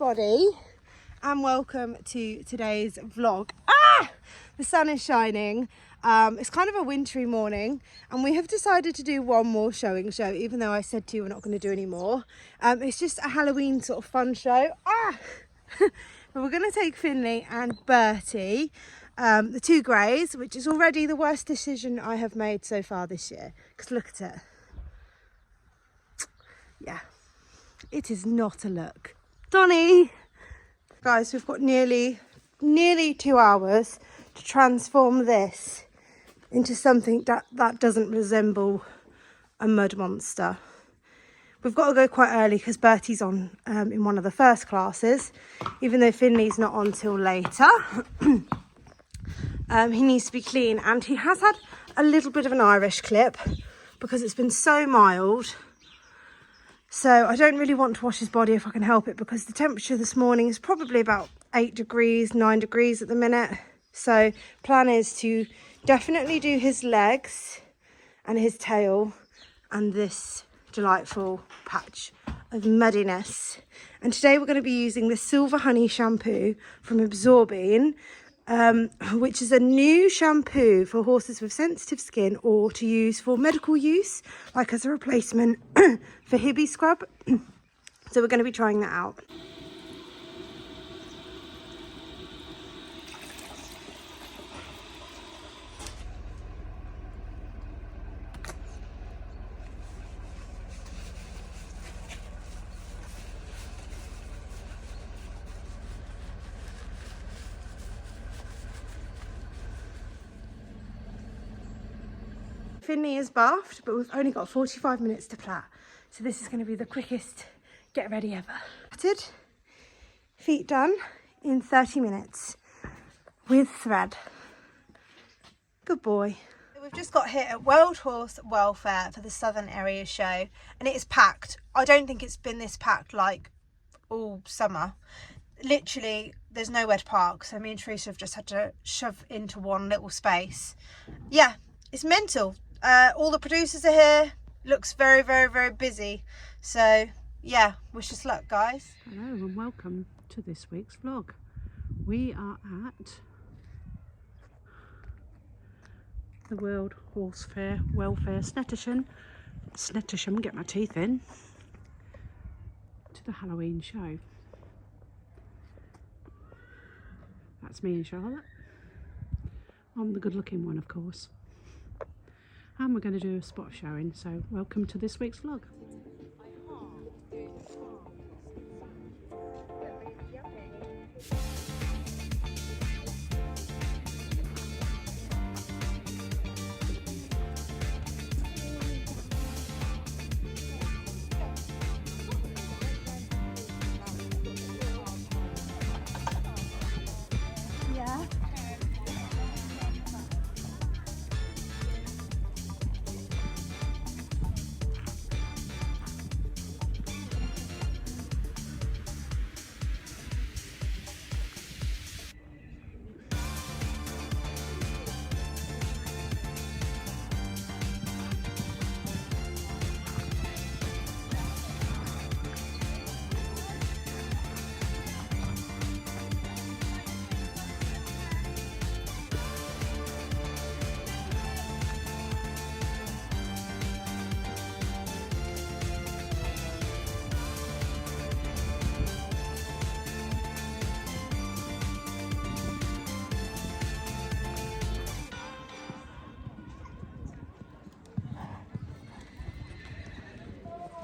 everybody and welcome to today's vlog. The sun is shining. It's kind of a wintry morning and we have decided to do one more showing show, even though I said to you we're not going to do any more. It's just a Halloween sort of fun show. But we're going to take Finley and Bertie, the two greys, which is already the worst decision I have made so far this year, because look at it. Yeah, it is not a look. Donnie! Guys, we've got nearly 2 hours to transform this into something that doesn't resemble a mud monster. We've got to go quite early because Bertie's on in one of the first classes, even though Finley's not on till later. He needs to be clean, and he has had a little bit of an Irish clip because it's been so mild. So I don't really want to wash his body if I can help it, because the temperature this morning is probably about 8 degrees, 9 degrees at the minute. So plan is to definitely do his legs and his tail and this delightful patch of muddiness. And today we're going to be using the Silver Honey shampoo from Absorbine, which is a new shampoo for horses with sensitive skin or to use for medical use, like as a replacement for Hibby scrub. So we're going to be trying that out. Finley is bathed, but we've only got 45 minutes to plait. So this is going to be the quickest get ready ever. Feet done in 30 minutes with thread. Good boy. We've just got here at World Horse Welfare for the Southern Area Show, and it is packed. I don't think it's been this packed like all summer. Literally, there's nowhere to park, so me and Teresa have just had to shove into one little space. Yeah, it's mental. All the producers are here. Looks very, very, very busy. So yeah, wish us luck, guys. Hello and welcome to this week's vlog. We are at the World Horse Fair Welfare Snettisham, get my teeth in, to the Halloween show. That's me and Charlotte. I'm the good looking one, of course. And we're going to do a spot showing, so welcome to this week's vlog.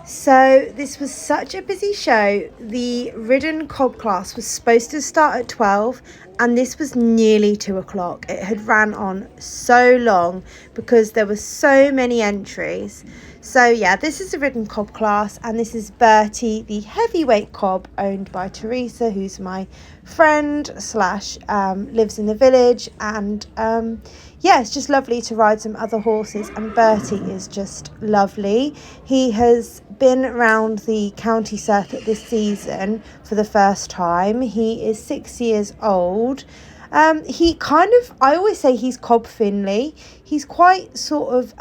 So this was such a busy show. The Ridden Cob class was supposed to start at 12 and this was nearly 2 o'clock. It had ran on so long because there were so many entries. So yeah, this is the Ridden Cob class, and this is Bertie, the heavyweight cob owned by Teresa, who's my friend slash lives in the village. And yeah, it's just lovely to ride some other horses, and Bertie is just lovely. He has been around the county circuit this season for the first time. He is 6 years old. He kind of, I always say he's Cob Finley. He's quite sort of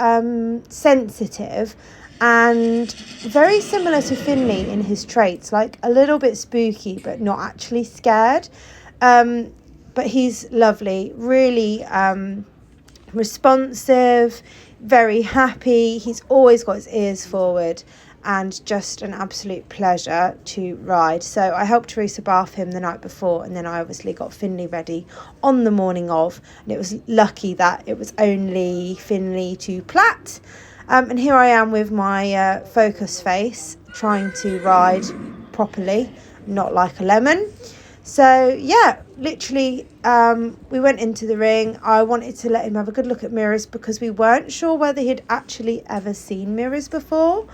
sensitive, and very similar to Finley in his traits, like a little bit spooky but not actually scared. But he's lovely, really responsive, very happy. He's always got his ears forward and just an absolute pleasure to ride. So I helped Teresa bath him the night before, and then I obviously got Finley ready on the morning of, and it was lucky that it was only Finley to Platt. And here I am with my focus face trying to ride properly, not like a lemon. So yeah, literally we went into the ring. I wanted to let him have a good look at mirrors because we weren't sure whether he'd actually ever seen mirrors before.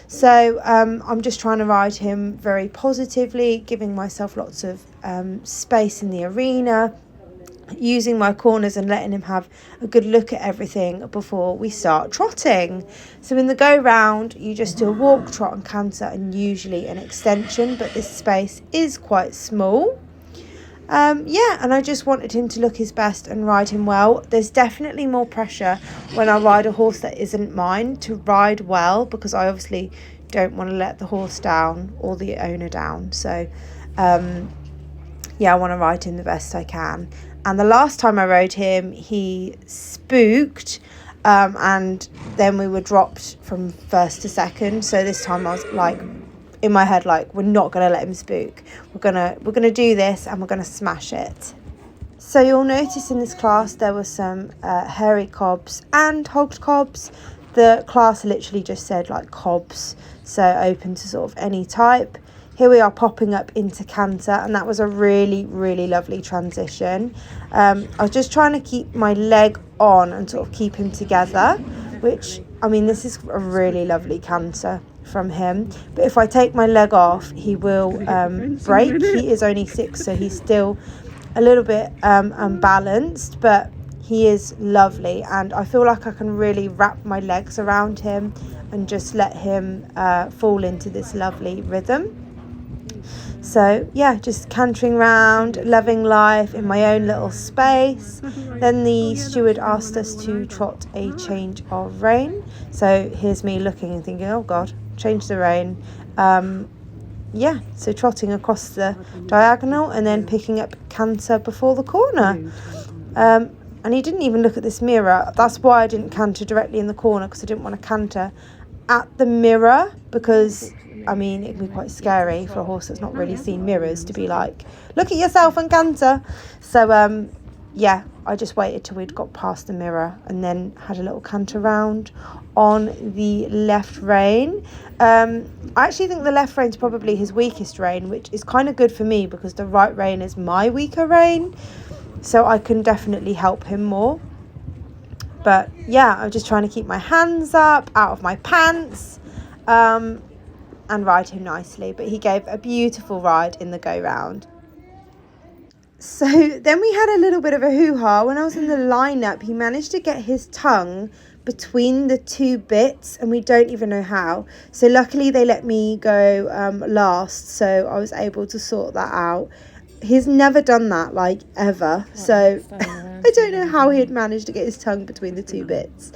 So I'm just trying to ride him very positively, giving myself lots of space in the arena, using my corners and letting him have a good look at everything before we start trotting. So in the go round, you just do a walk, trot and canter, and usually an extension, but this space is quite small. And I just wanted him to look his best and ride him well. There's definitely more pressure when I ride a horse that isn't mine to ride well, because I obviously don't want to let the horse down or the owner down. So I want to ride him the best I can. And the last time I rode him, he spooked, and then we were dropped from first to second. So this time I was like, in my head, like, we're not going to let him spook. We're gonna do this, and we're gonna smash it. So you'll notice in this class there were some hairy cobs and hogged cobs. The class literally just said like cobs, so open to sort of any type. Here we are popping up into canter, and that was a really, really lovely transition. I was just trying to keep my leg on and sort of keep him together, which, I mean, this is a really lovely canter from him. But if I take my leg off, he will break. He is only 6, so he's still a little bit unbalanced, but he is lovely, and I feel like I can really wrap my legs around him and just let him fall into this lovely rhythm. So yeah, just cantering round, loving life in my own little space. Then the steward asked us to trot a change of rein. So here's me looking and thinking, oh God, change the rein. So trotting across the diagonal and then picking up canter before the corner. And he didn't even look at this mirror. That's why I didn't canter directly in the corner, because I didn't want to canter at the mirror, because I mean, it can be quite scary for a horse that's not really seen mirrors to be like, look at yourself and canter. So I just waited till we'd got past the mirror and then had a little canter round on the left rein. I actually think the left rein is probably his weakest rein, which is kind of good for me because the right rein is my weaker rein, so I can definitely help him more. But yeah, I'm just trying to keep my hands up out of my pants and ride him nicely. But he gave a beautiful ride in the go round. So then we had a little bit of a hoo-ha. When I was in the lineup, he managed to get his tongue between the two bits, and we don't even know how. So luckily they let me go last, so I was able to sort that out. He's never done that, like, ever. So I don't know how he had managed to get his tongue between the two bits.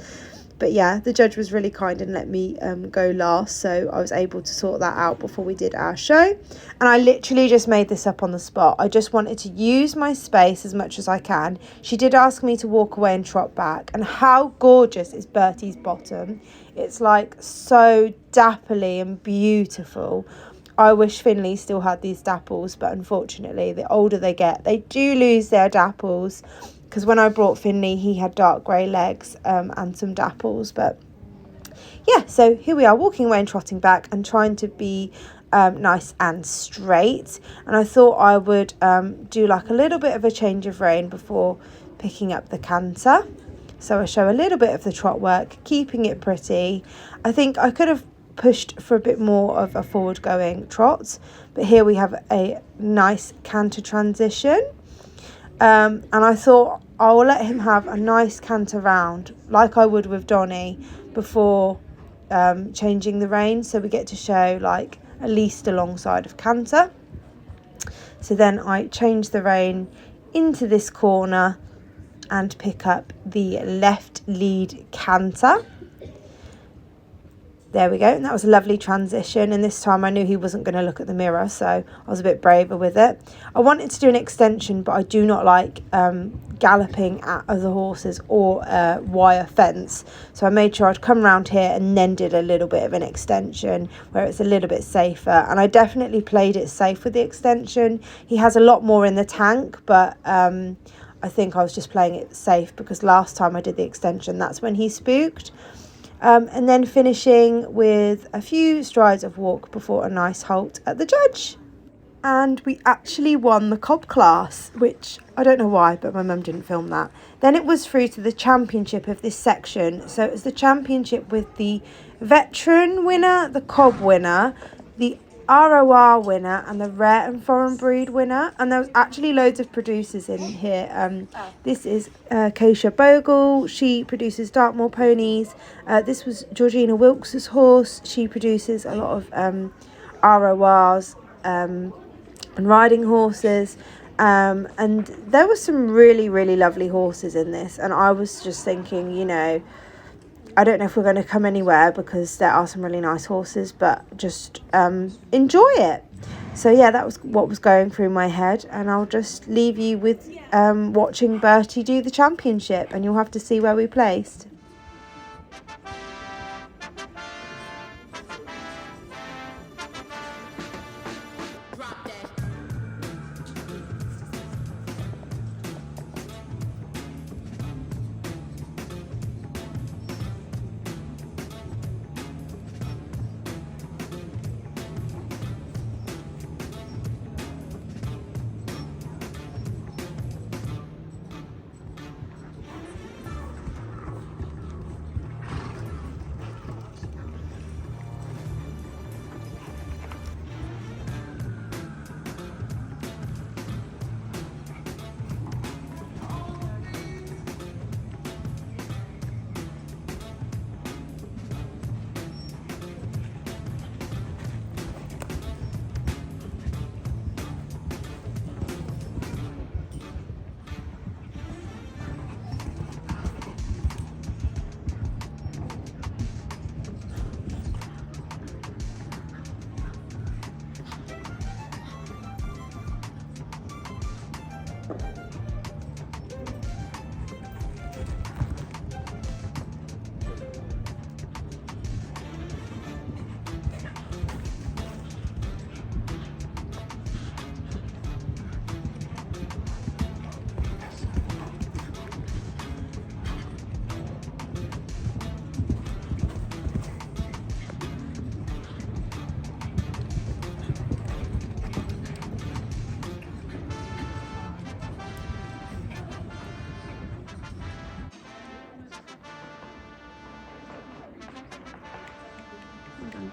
But yeah, the judge was really kind and let me go last, so I was able to sort that out before we did our show. And I literally just made this up on the spot. I just wanted to use my space as much as I can. She did ask me to walk away and trot back. And how gorgeous is Bertie's bottom? It's like so dapperly and beautiful. I wish Finley still had these dapples, but unfortunately, the older they get, they do lose their dapples. Because when I brought Finley, he had dark grey legs and some dapples. But yeah, so here we are walking away and trotting back and trying to be nice and straight. And I thought I would do like a little bit of a change of rein before picking up the canter. So I show a little bit of the trot work, keeping it pretty. I think I could have pushed for a bit more of a forward going trot, but here we have a nice canter transition. And I thought I will let him have a nice canter round like I would with Donnie before changing the rein, so we get to show like at least alongside of canter. So then I change the rein into this corner and pick up the left lead canter. There we go. And that was a lovely transition. And this time I knew he wasn't going to look at the mirror, so I was a bit braver with it. I wanted to do an extension, but I do not like galloping at other horses or wire fence. So I made sure I'd come around here and then did a little bit of an extension where it's a little bit safer. And I definitely played it safe with the extension. He has a lot more in the tank, but I think I was just playing it safe because last time I did the extension, that's when he spooked. And then finishing with a few strides of walk before a nice halt at the judge. And we actually won the Cob class, which I don't know why, but my mum didn't film that. Then it was through to the championship of this section. So it was the championship with the veteran winner, the Cob winner, the ROR winner and the rare and foreign breed winner. And there was actually loads of producers in here. This is Keisha Bogle. She produces Dartmoor ponies. This was Georgina Wilkes's horse. She produces a lot of RORs and riding horses. And there were some really, really lovely horses in this. And I was just thinking, you know, I don't know if we're going to come anywhere because there are some really nice horses, but just enjoy it. So yeah, that was what was going through my head, and I'll just leave you with watching Bertie do the championship, and you'll have to see where we placed.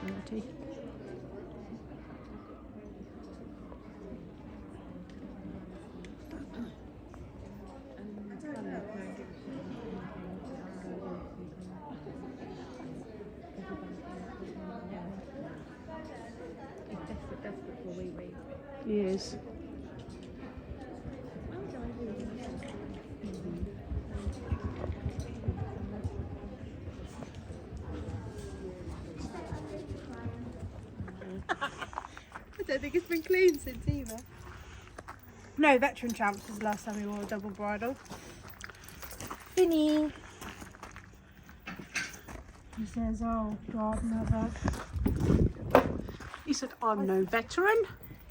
Bertie. He is. I don't think it's been cleaned since either. No, veteran champs was the last time we wore a double bridle. Finny. He says, oh God, mother. He said, I'm no veteran.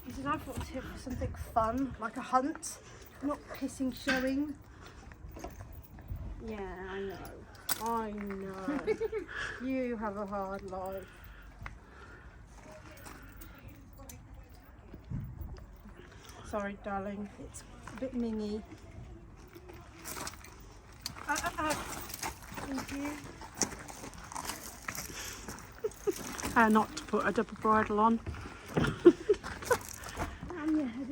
He said, I thought it was something fun, like a hunt, not pissing showing. Yeah, I know. I know. You have a hard life. Sorry, darling. It's a bit mingy. Thank you. How not to put a double bridle on. And your head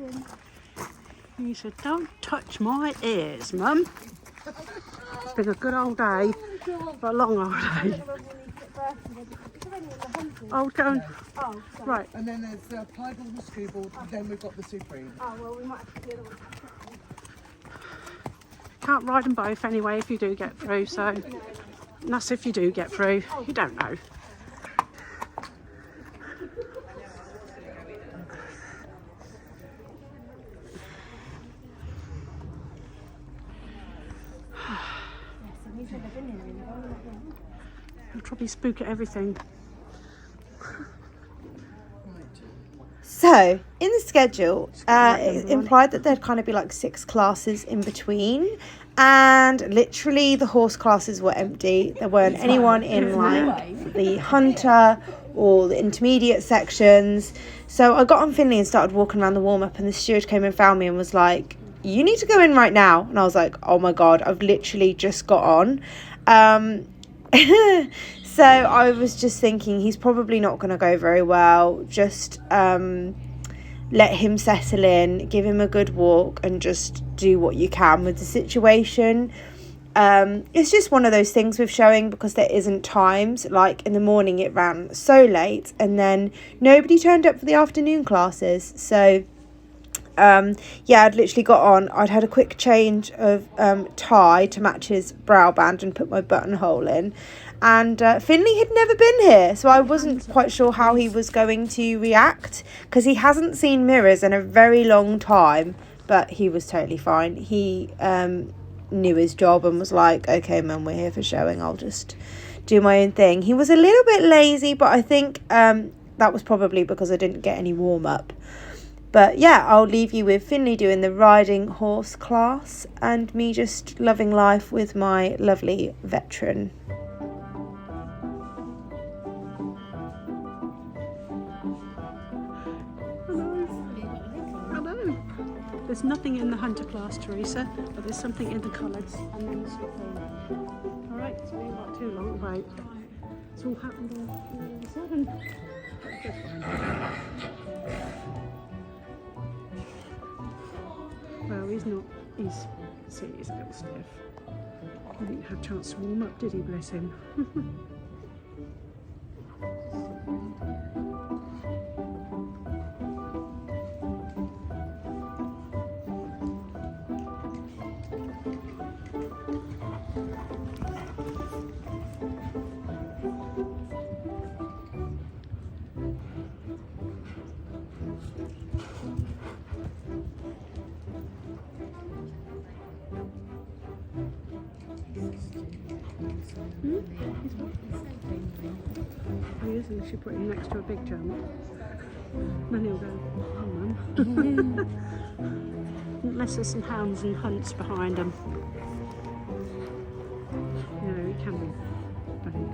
in. He said, don't touch my ears, Mum. It's been a good old day, but a long old day. Oh, don't. Oh, sorry. Right. And then there's the piebald and screwball, and then we've got the Supreme. Oh, well, we might have to do the other one. Can't ride them both anyway if you do get through, so. And that's if you do get through. You don't know. probably spook at everything. So, in the schedule, it implied that there'd kind of be like 6 classes in between. And literally the horse classes were empty. There weren't anyone in like the hunter or the intermediate sections. So I got on Finley and started walking around the warm-up, and the steward came and found me and was like, you need to go in right now. And I was like, oh my God, I've literally just got on. So I was just thinking he's probably not going to go very well. Just let him settle in, give him a good walk, and just do what you can with the situation. It's just one of those things with showing, because there isn't times. Like in the morning it ran so late, and then nobody turned up for the afternoon classes. So yeah, I'd literally got on. I'd had a quick change of tie to match his brow band and put my buttonhole in. And Finley had never been here, so I wasn't quite sure how he was going to react, because he hasn't seen mirrors in a very long time. But he was totally fine. He knew his job and was like, okay, Mum, we're here for showing. I'll just do my own thing. He was a little bit lazy, but I think that was probably because I didn't get any warm-up. But yeah, I'll leave you with Finley doing the riding horse class and me just loving life with my lovely veteran. There's nothing in the hunter class, Teresa, but there's something in the colours and then the supreme. Alright, it's been not too long to wait. It's all happened all of a sudden. Well, he's a little stiff. He didn't have a chance to warm up, did he, bless him? He is, unless you put him next to a big jump. Then he'll go, oh, Mum. Unless there's some hounds and hunts behind him. You know, it can be funny.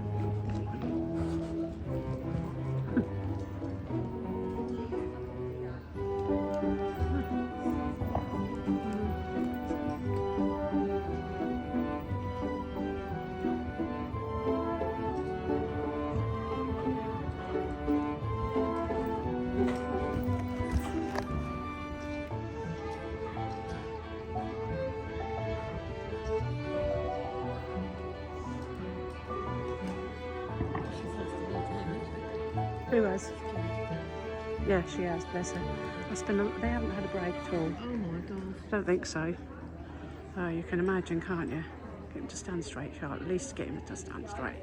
Who has? Yeah, she has, bless her. They haven't had a break at all. Oh my God. I don't think so. Oh, you can imagine, can't you? Get him to stand straight, Charlotte. At least get him to stand straight.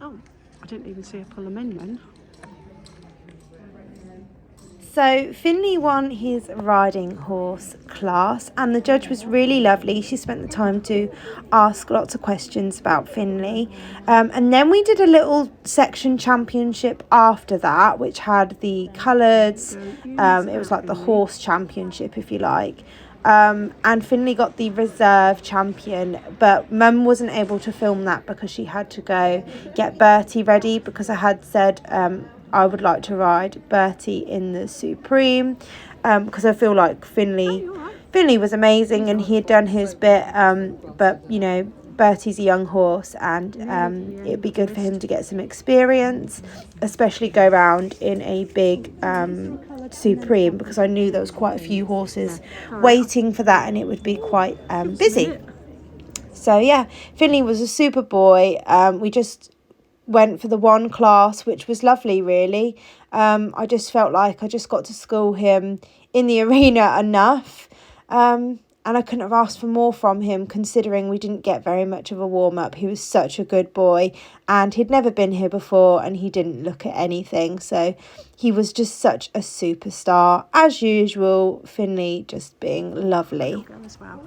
Oh, I didn't even see her pull them in then. So Finley won his riding horse class and the judge was really lovely. She spent the time to ask lots of questions about Finley. And then we did a little section championship after that, which had the colours. It was like the horse championship, if you like. And Finley got the reserve champion, but Mum wasn't able to film that because she had to go get Bertie ready, because I had said I would like to ride Bertie in the Supreme, because I feel like Finley was amazing and he had done his bit, but you know, Bertie's a young horse and it'd be good for him to get some experience, especially go round in a big Supreme, because I knew there was quite a few horses waiting for that and it would be quite busy. So yeah, Finley was a super boy. We just went for the one class, which was lovely, really. I just felt like I just got to school him in the arena enough, and I couldn't have asked for more from him, considering we didn't get very much of a warm-up. He was such a good boy and he'd never been here before and he didn't look at anything, so he was just such a superstar as usual. Finley just being lovely. As well.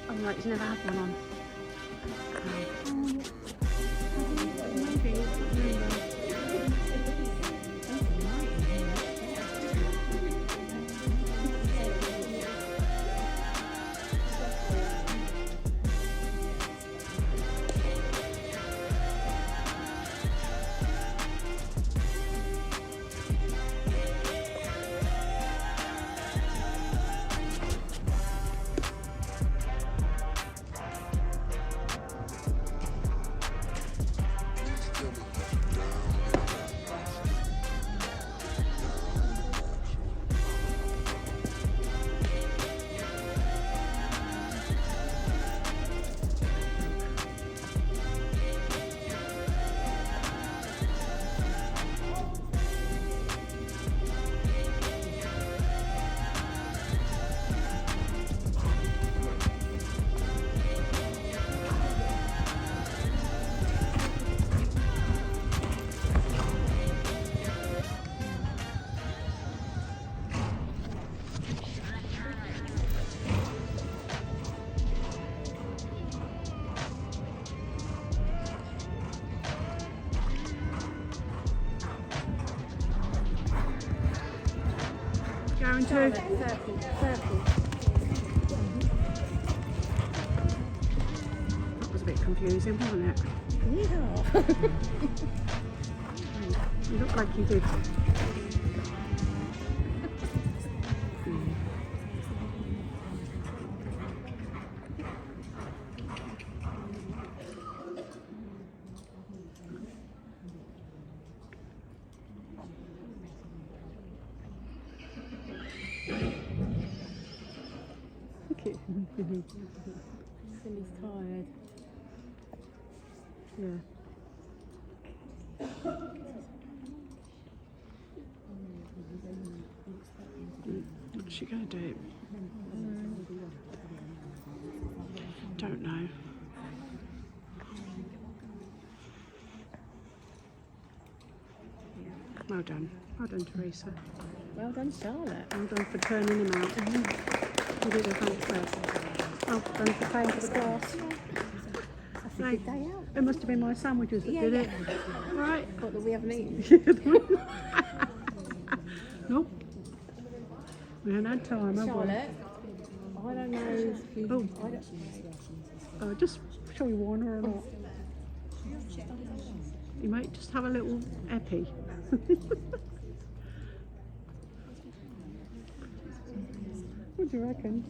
Oh, right, he's never had one on. Going to circle. That was a bit confusing, wasn't it? Yeah. You look like you did. Finley's tired. Yeah. What's she going to do? Don't know. Well done. Well done, Teresa. Well done, Charlotte. Well done for turning him out. You did a thank first. Well done for paying for the class. That's a good day out. It must have been my sandwiches that did it. Right. What, that we haven't eaten? Nope. We haven't had time, have we? Charlotte, I don't know if you... Oh. Just shall we warn her or not? You might just have a little epi. What do you reckon?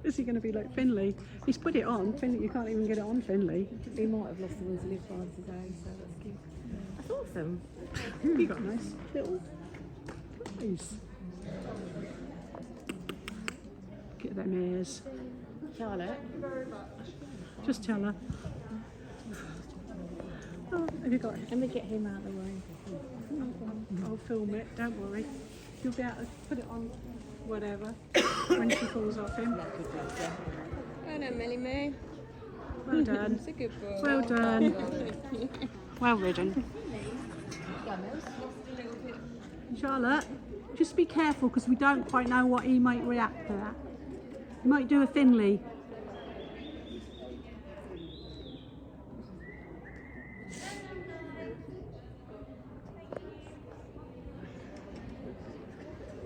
Is he going to be like Finley? He's put it on. Finley, you can't even get it on Finley. He might have lost the will to live by today, so that's good. That's awesome. You got a nice little place. Get them ears. Charlotte? Just tell her. Oh, have you got it? Let me get him out of the way. I'll film it, don't worry. You'll be able to put it on whatever when she falls off him. Oh no, Millie Moo. Well done. Well done. Well ridden. Charlotte, just be careful because we don't quite know what he might react to that. He might do a Finley.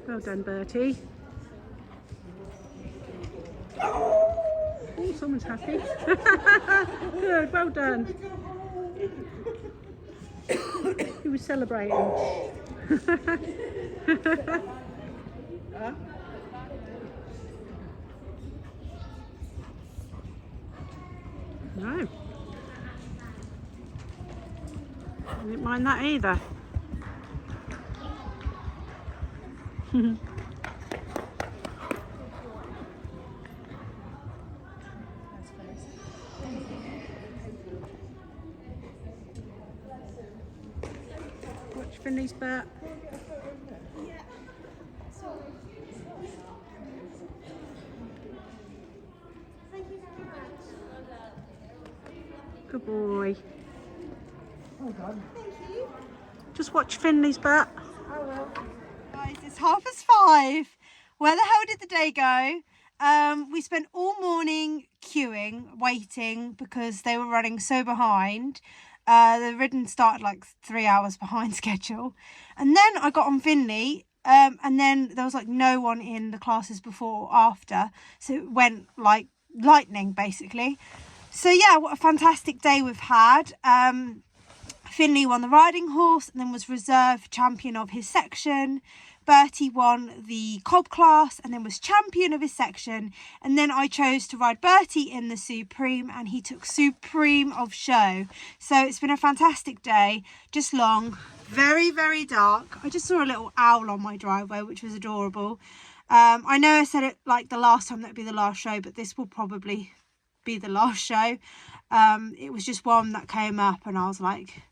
Well done, Bertie. Oh, someone's happy. Good, well done. He was celebrating. No. I didn't mind that either. Watch Finley's butt. Good boy. Well done. Thank you. Just watch Finley's butt. I will. Guys, it's 5:30. Where the hell did the day go? We spent all morning queuing, waiting because they were running so behind. The Ridden started like 3 hours behind schedule. And then I got on Finley, and then there was like no one in the classes before or after. So it went like lightning, basically. So yeah, what a fantastic day we've had. Finley won the riding horse and then was reserve champion of his section. Bertie won the Cob class and then was champion of his section. And then I chose to ride Bertie in the Supreme and he took Supreme of show. So it's been a fantastic day, just long, very, very dark. I just saw a little owl on my driveway, which was adorable. I know I said it like the last time that would be the last show, but this will probably be the last show. It was just one that came up and I was like,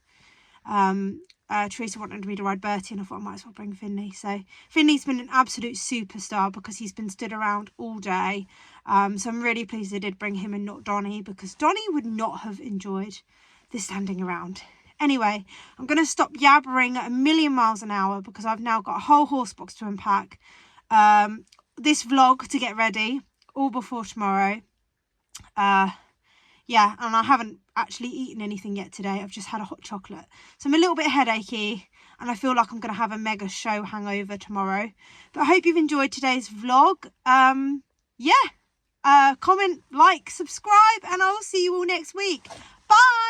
Teresa wanted me to ride Bertie and I thought I might as well bring Finley. So Finley's been an absolute superstar because he's been stood around all day. So I'm really pleased they did bring him and not Donnie, because Donnie would not have enjoyed the standing around. Anyway, I'm going to stop yabbering at 1,000,000 miles an hour because I've now got a whole horse box to unpack. This vlog to get ready all before tomorrow. Yeah, and I haven't actually eaten anything yet today. I've just had a hot chocolate. So I'm a little bit headachy and I feel like I'm going to have a mega show hangover tomorrow. But I hope you've enjoyed today's vlog. Yeah, comment, like, subscribe, and I'll see you all next week. Bye!